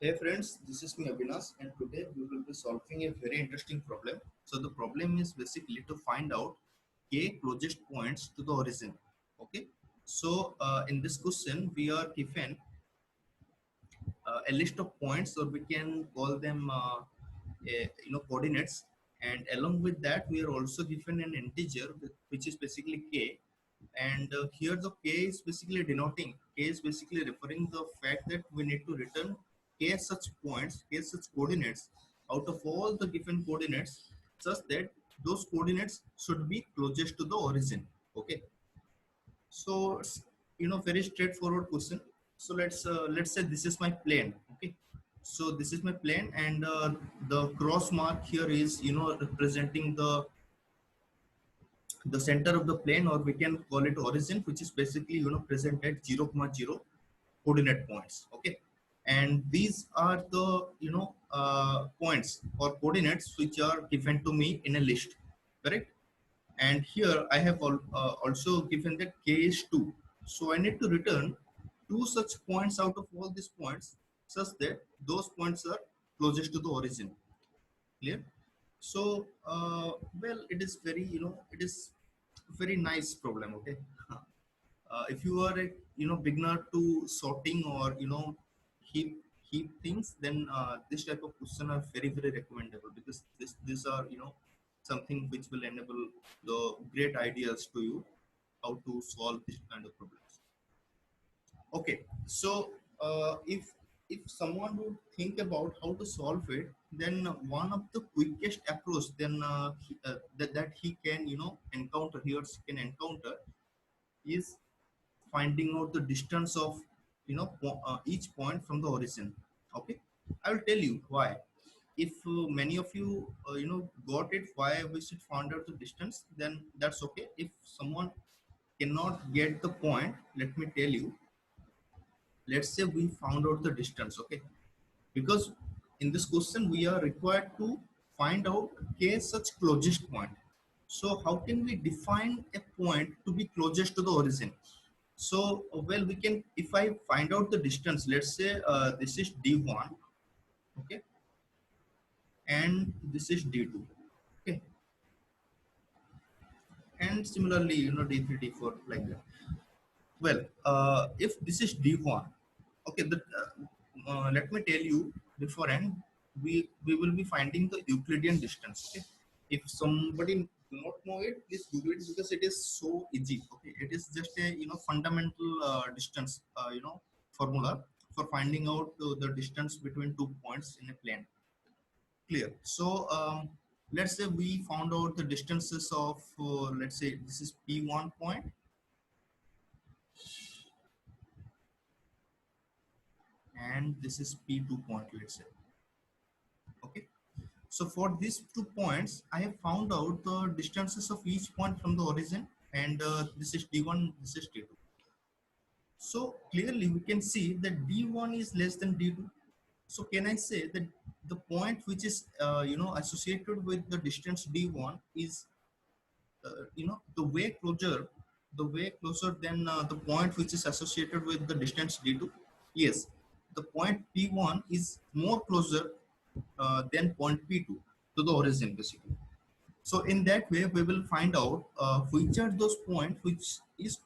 Hey friends, this is me Abhinas, and today we will be solving a very interesting problem. So the problem is basically to find out k closest points to the origin. Okay. So in this question, we are given a list of points, or we can call them coordinates. And along with that, we are also given an integer which is basically k. And here the k is basically denoting k is basically referring the fact that we need to return k such points, k such coordinates out of all the given coordinates, such that those coordinates should be closest to the origin. Okay, so it's very straightforward question. So let's say this is my plane. Okay, so this is my plane, and the cross mark here is representing the center of the plane, or we can call it origin, which is basically present at 0, 0 coordinate points. Okay, and these are the points or coordinates which are given to me in a list, correct? And here I have also given that k is 2, so I need to return two such points out of all these points, such that those points are closest to the origin. Clear? So well, it is very it is very nice problem. Okay. If you are a beginner to sorting, or heap things, then this type of question are very recommendable, because these are something which will enable the great ideas to you how to solve this kind of problems. Okay, so if someone would think about how to solve it, then one of the quickest approach then that he can encounter, he or she can encounter, is finding out the distance of each point from the origin. Okay, I will tell you why. If many of you got it why we should find out the distance, then that's okay. If someone cannot get the point, let me tell you. Let's say we found out the distance. Okay, because in this question we are required to find out k such closest point. So how can we define a point to be closest to the origin? So well, we can, if I find out the distance, let's say this is d1. Okay, and this is d2. Okay, and similarly d3, d4, like that. Well, if this is d1, okay, let me tell you beforehand, we will be finding the Euclidean distance. Okay, if somebody do not know it, please Google it, because it is so easy. Okay, it is just a fundamental distance formula for finding out the distance between 2 points in a plane. Clear? So let's say we found out the distances of let's say this is p1 point, and this is p2 point, let's say. Okay, so for these 2 points, I have found out the distances of each point from the origin, and this is d1, this is d2. So clearly we can see that d1 is less than d2. So can I say that the point which is associated with the distance d1 is the way closer than the point which is associated with the distance d2? Yes, the point p1 is more closer than point p2 to the origin, basically. So in that way we will find out which are those points which is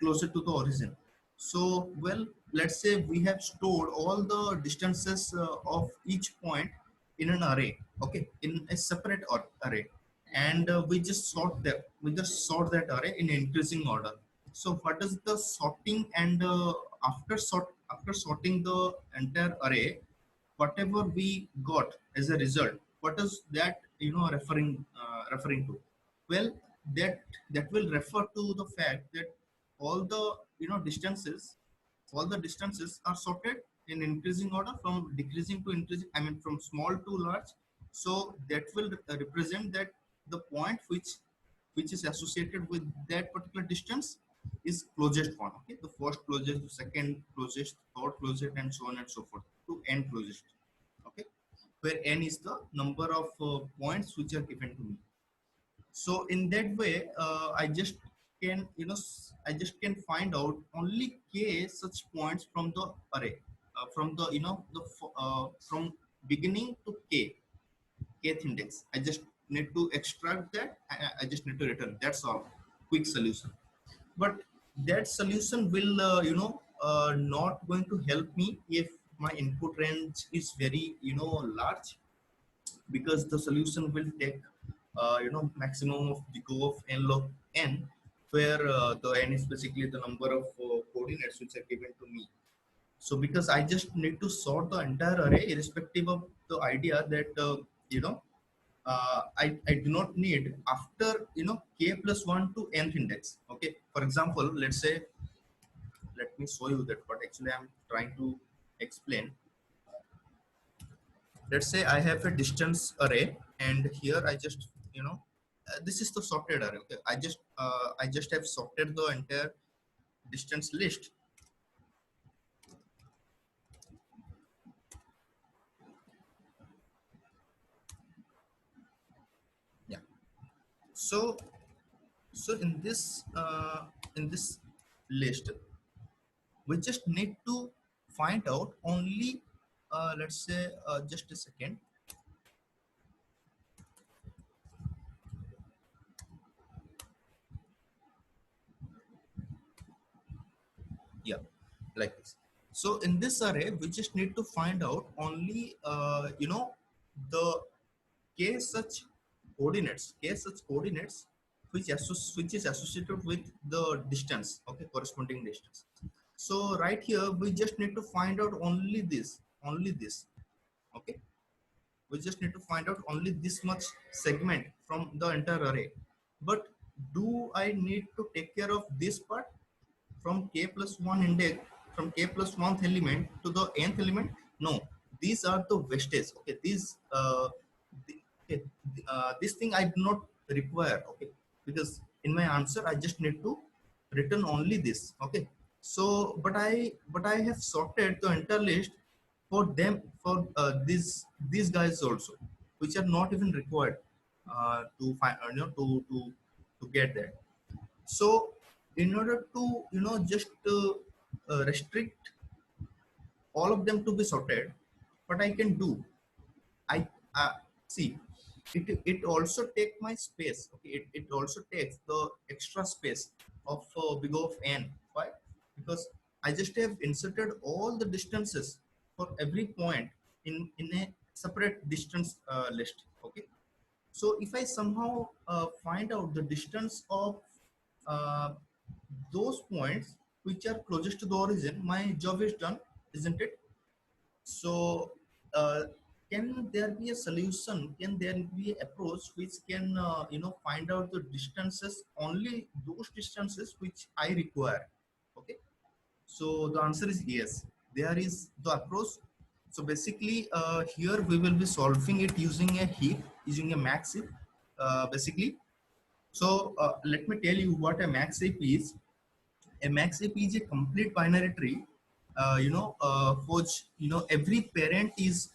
closer to the origin. So well, let's say we have stored all the distances of each point in an array. Okay, in a separate array, and we just sort that array in increasing order. So what is the sorting? And after sorting the entire array, whatever we got as a result, what is that referring to? Well, that that will refer to the fact that all the distances, all the distances are sorted in increasing order from decreasing to increasing, I mean from small to large. So that will represent that the point which is associated with that particular distance is closest one. Okay, the first closest, the second closest, third closest, and so on and so forth to n closest. Okay, where n is the number of points which are given to me. So in that way, I just can I just can find out only k such points from the array. from the from beginning to kth index. I just need to extract that. I just need to return. That's all. Quick solution. But that solution will not going to help me if my input range is very large, because the solution will take maximum of the go of n log n, where the n is basically the number of coordinates which are given to me. So because I just need to sort the entire array irrespective of the idea that I do not need after k plus 1 to nth index. Okay, for example, let's say, let me show you that what actually I'm trying to explain. Let's say I have a distance array, and here I just this is the sorted array. Okay, I just have sorted the entire distance list. Yeah. So so in this list, we just need to find out only let's say just a second. Yeah, like this. So in this array, we just need to find out only the k such coordinates which is associated with the distance. Okay, corresponding distance. So right here we just need to find out only this. Okay, we just need to find out only this much segment from the entire array. But do I need to take care of this part from k plus 1 index, from k plus 1th element to the nth element? No, these are the wastage. Okay, these okay, this thing I do not require. Okay, because in my answer I just need to return only this. Okay, so but I have sorted the entire list for them, for these guys also, which are not even required to find to get that. So in order to just restrict all of them to be sorted, what I can do, I see it also take my space. Okay, it also takes the extra space of big O of n. Why? Because I just have inserted all the distances for every point in a separate distance list. Okay, so if I somehow find out the distance of uh, those points which are closest to the origin, my job is done, isn't it? So, uh, can there be a solution? Can there be an approach which can, find out the distances, only those distances which I require? Okay. So the answer is yes. There is the approach. So basically, here we will be solving it using a heap, using a max heap, basically. So let me tell you what a max heap is. A max heap is a complete binary tree, for which every parent is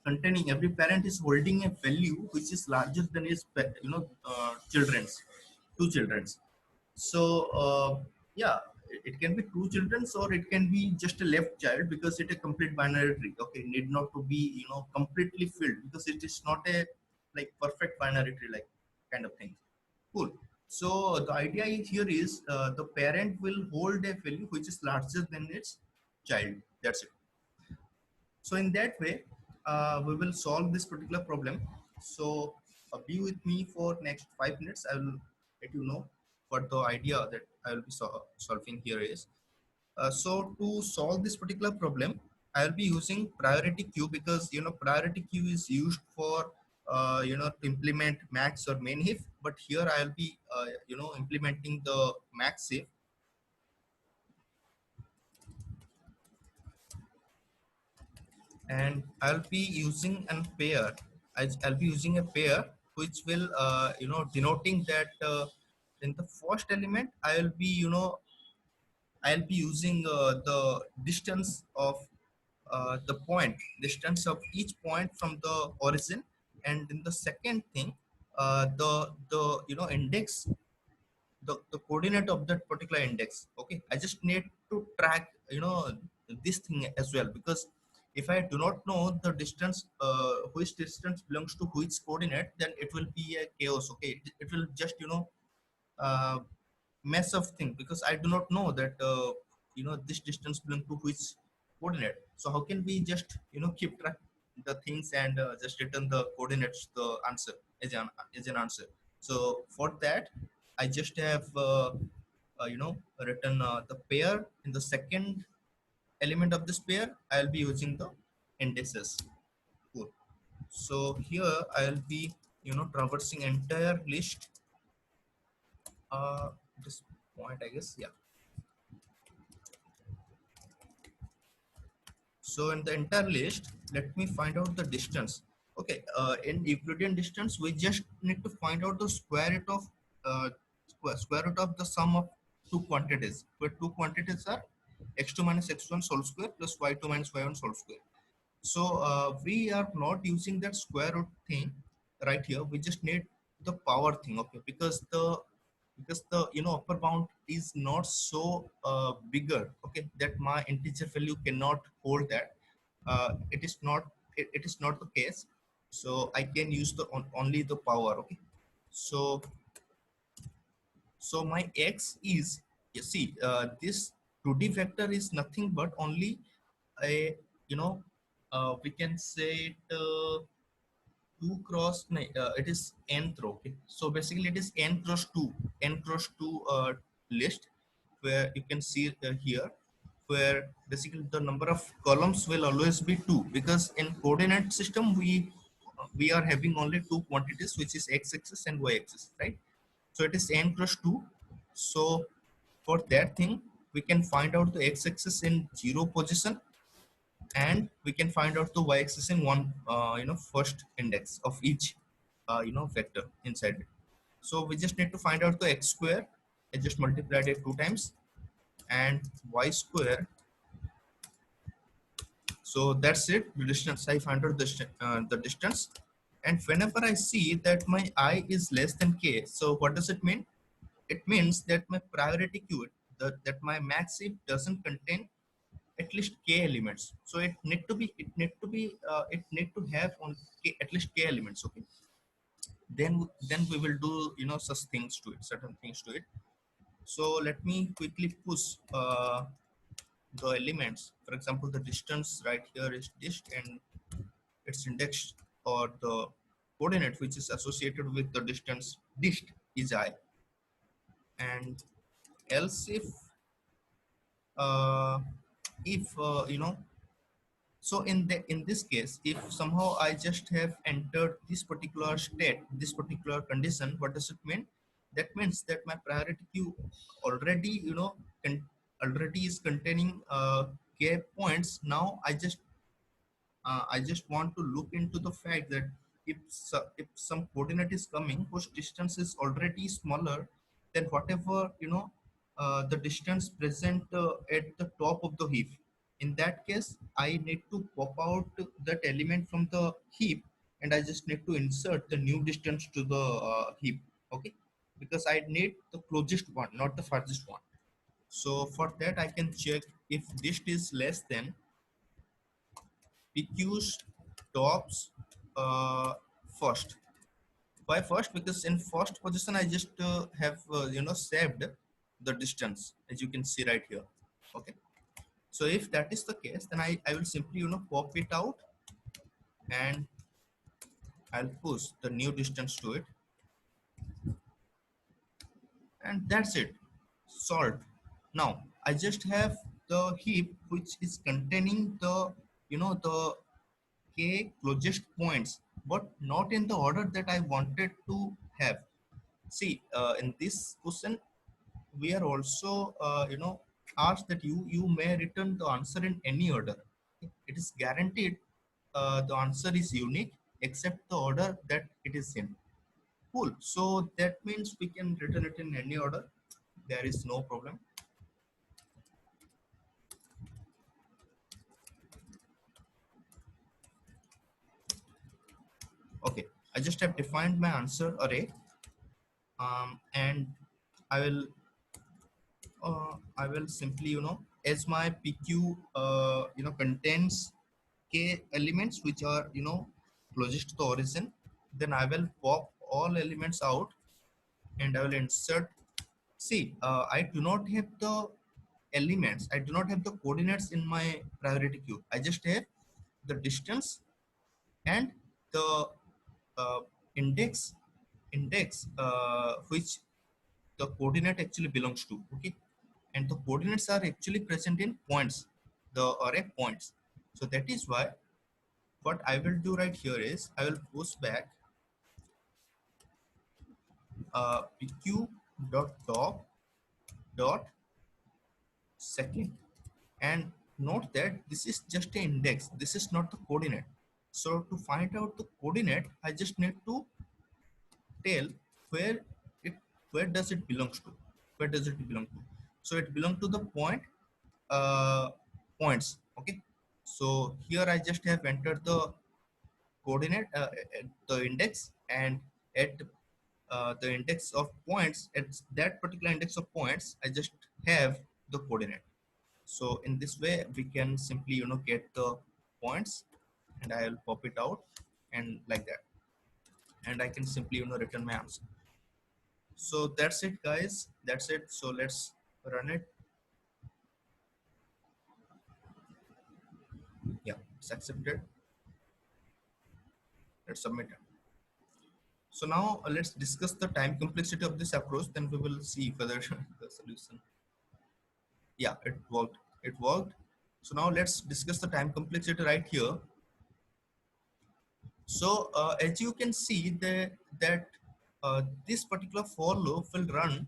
containing, every parent is holding a value which is larger than its children's, two children's. So yeah, it can be two children's or it can be just a left child, because it a complete binary tree. Okay, need not to be completely filled, because it is not a like perfect binary tree like kind of thing. Cool. So the idea here is the parent will hold a value which is larger than its child. That's it. So in that way, we will solve this particular problem. So be with me for next 5 minutes. I will let you know what the idea that I will be solving here is. So to solve this particular problem, I will be using priority queue, because priority queue is used for to implement max or main if. But here I will be implementing the max if, and I'll be using a pair. I'll be using a pair which will denoting that in the first element I'll be using the distance of distance of each point from the origin, and in the second thing, the index, the coordinate of that particular index. Okay, I just need to track this thing as well, because if I do not know the distance, which distance belongs to which coordinate, then it will be a chaos. Okay, it will just uh, mess of thing, because I do not know that this distance belong to which coordinate. So how can we just keep track the things and just return the coordinates, the answer as an answer? So for that, I just have written the pair in the second element of this pair. I'll be using the indices. Cool. So here I'll be traversing entire list. This point, I guess, yeah. So in the entire list, let me find out the distance. Okay, in Euclidean distance, we just need to find out the square root of square root of the sum of two quantities, where two quantities are x2 minus x1 whole square plus y2 minus y1 whole square. So we are not using that square root thing right here. We just need the power thing, okay? Because the upper bound is not so bigger, okay, that my integer value cannot hold that. It is not the case. So I can use the only the power, okay? So my x is, you see, this 2D vector is nothing but only a, you know we can say it 2 cross it is nth row, okay? So basically it is n cross 2 list, where you can see here, where basically the number of columns will always be 2, because in coordinate system we are having only two quantities, which is x-axis and y-axis, right? So it is n cross 2. So for that thing, we can find out the x-axis in 0 position, and we can find out the y-axis in one first index of each vector inside it. So we just need to find out the x square. I just multiplied it 2 times, and y square. So that's it, the distance. I find out the distance. And whenever I see that my I is less than k, so what does it mean? It means that my priority queue, that my max heap doesn't contain at least k elements. So it need to have on k, at least k elements, okay? Then we will do such things to it, certain things to it. So let me quickly push the elements. For example, the distance right here is dist, and its index, or the coordinate which is associated with the distance dist, is I. And else uh, if so in this case, if somehow I just have entered this particular state, this particular condition, what does it mean? That means that my priority queue already already is containing k points. Now I just want to look into the fact that if some coordinate is coming whose distance is already smaller than whatever the distance present at the top of the heap. In that case, I need to pop out that element from the heap, and I just need to insert the new distance to the heap. Okay, because I need the closest one, not the farthest one. So for that, I can check if dist is less than PQ's tops first. Why first? Because in first position I just have saved the distance, as you can see right here. Okay. So if that is the case, then I will simply pop it out, and I'll push the new distance to it, and that's it. Solved. Now I just have the heap which is containing the the k closest points, but not in the order that I wanted to have. See, in this question, we are also, asked that you may return the answer in any order. It is guaranteed the answer is unique except the order that it is in. Cool. So that means we can return it in any order. There is no problem. Okay. I just have defined my answer array, and I will simply as my PQ contains k elements which are closest to the origin, then I will pop all elements out and I will insert. See, I do not have the elements. I do not have the coordinates in my priority queue. I just have the distance and the uh, index which the coordinate actually belongs to. Okay, and the coordinates are actually present in points, the array points. So that is why what I will do right here is I will push back pq dot top dot second, and note that this is just an index, this is not the coordinate. So to find out the coordinate, I just need to tell where it where does it belongs to, where does it belong to. So it belongs to the uh, points. Okay, so here I just have entered the coordinate at the index, and at the index of points, at that particular index of points I just have the coordinate. So in this way we can simply get the points, and I'll pop it out and like that, and I can simply return my answer. So that's it guys, that's it. So let's run it. Yeah, it's accepted. Let's submit it. So now let's discuss the time complexity of this approach, then we will see whether the solution. Yeah, it worked, it worked. So now let's discuss the time complexity right here. So as you can see that this particular for loop will run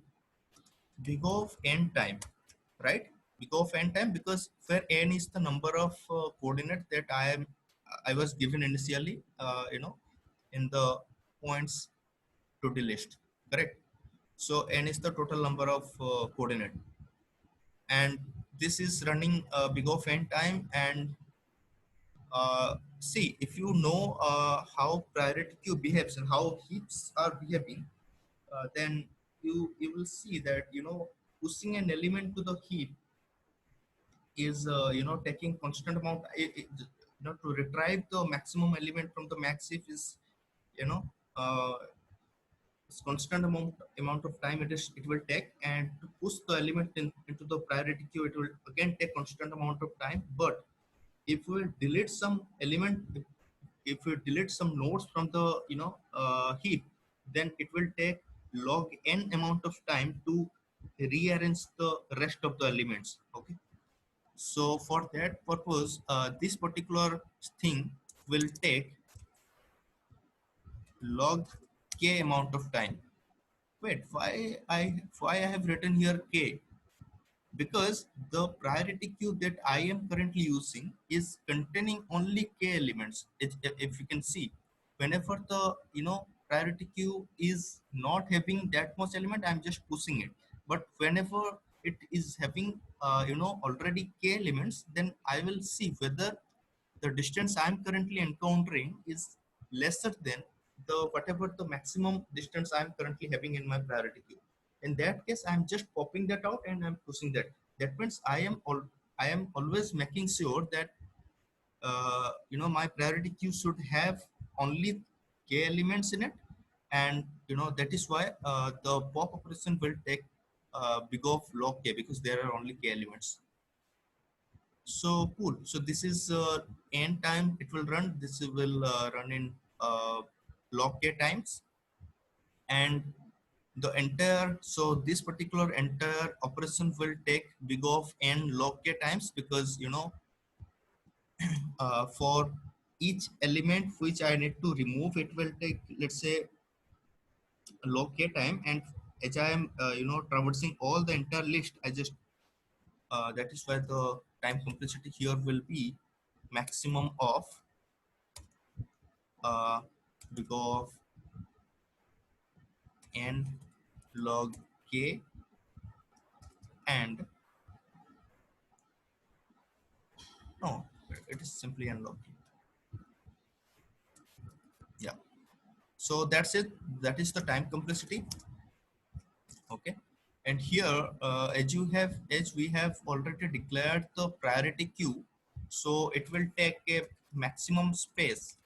big of n time, right? Big of n time, because where n is the number of coordinate that I was given initially, in the points to the list, correct? So n is the total number of coordinate, and this is running big of n time. And see, if you know how priority queue behaves and how heaps are behaving, then you will see that pushing an element to the heap is taking constant amount. To retrieve the maximum element from the max heap is you know uh, constant amount of time it will take, and to push the element into the priority queue it will again take constant amount of time. But if we delete some element, if we delete some nodes from the heap, then it will take log n amount of time to rearrange the rest of the elements. Okay, so for that purpose this particular thing will take log k amount of time. Wait, why I have written here k? Because the priority queue that I am currently using is containing only k elements. If you can see, whenever the priority queue is not having that much element, I'm just pushing it. But whenever it is having already k elements, then I will see whether the distance I'm currently encountering is lesser than the whatever the maximum distance I'm currently having in my priority queue. In that case, I'm just popping that out and I'm pushing that. That means I am always making sure that my priority queue should have only k elements in it, and that is why the pop operation will take big of log k, because there are only k elements. So cool. So this is n time it will run. This will run in log k times, and the entire, so this particular entire operation will take big of n log k times, because for each element which I need to remove, it will take, let's say, log k time. And as I am traversing all the entire list, I just that is why the time complexity here will be maximum of uh, big of n log k, and no, it is simply n log k. Yeah, so that's it, that is the time complexity. Okay, And here, as we have already declared the priority queue, so it will take a maximum space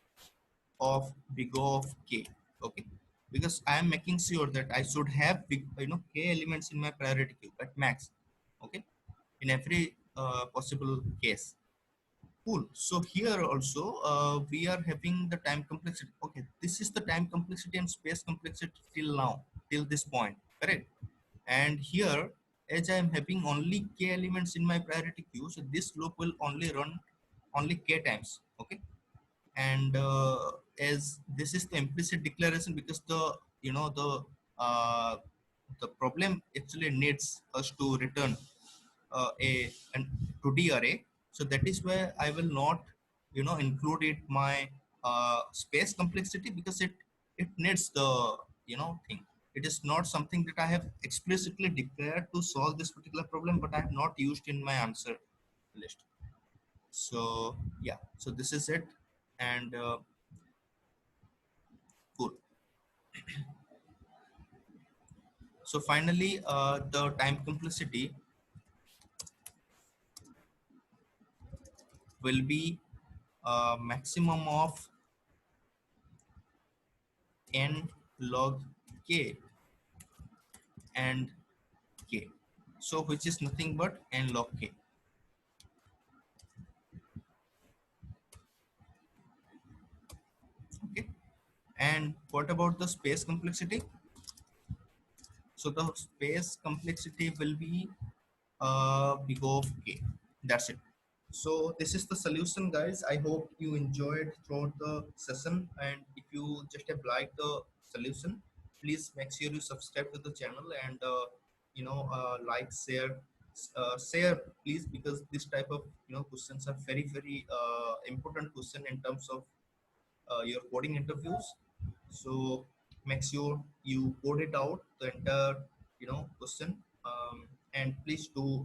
of big O of k. Okay, because I am making sure that I should have big, k elements in my priority queue at max. Okay, in every possible case. Cool. So here also we are having the time complexity. Okay, this is the time complexity and space complexity till now, till this point, correct? And here, as I am having only k elements in my priority queue, so this loop will only run only k times. Okay, and as this is the implicit declaration, because uh, the problem actually needs us to return an 2D array. So that is why I will not, include it my space complexity, because it needs the thing. It is not something that I have explicitly declared to solve this particular problem, but I have not used in my answer list. So yeah, so this is it, and cool. So finally, the time complexity will be maximum of n log k and k. So which is nothing but n log k. Okay. And what about the space complexity? So the space complexity will be big O of k. That's it. So this is the solution, guys. I hope you enjoyed throughout the session. And if you just have liked the solution, please make sure you subscribe to the channel and like, share, please, because this type of questions are very very important question in terms of your coding interviews. So make sure you code it out the entire question, and please do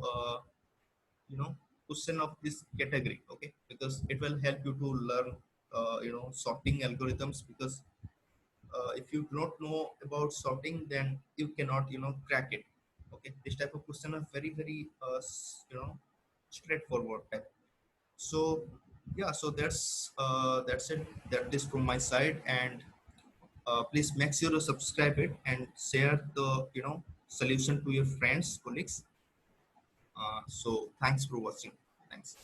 question of this category. Okay, because it will help you to learn sorting algorithms, because if you do not know about sorting, then you cannot crack it. Okay, this type of question are very very straightforward type. So yeah, so that's it. That is from my side. And please make sure to subscribe it and share the solution to your friends, colleagues. So thanks for watching. Thanks.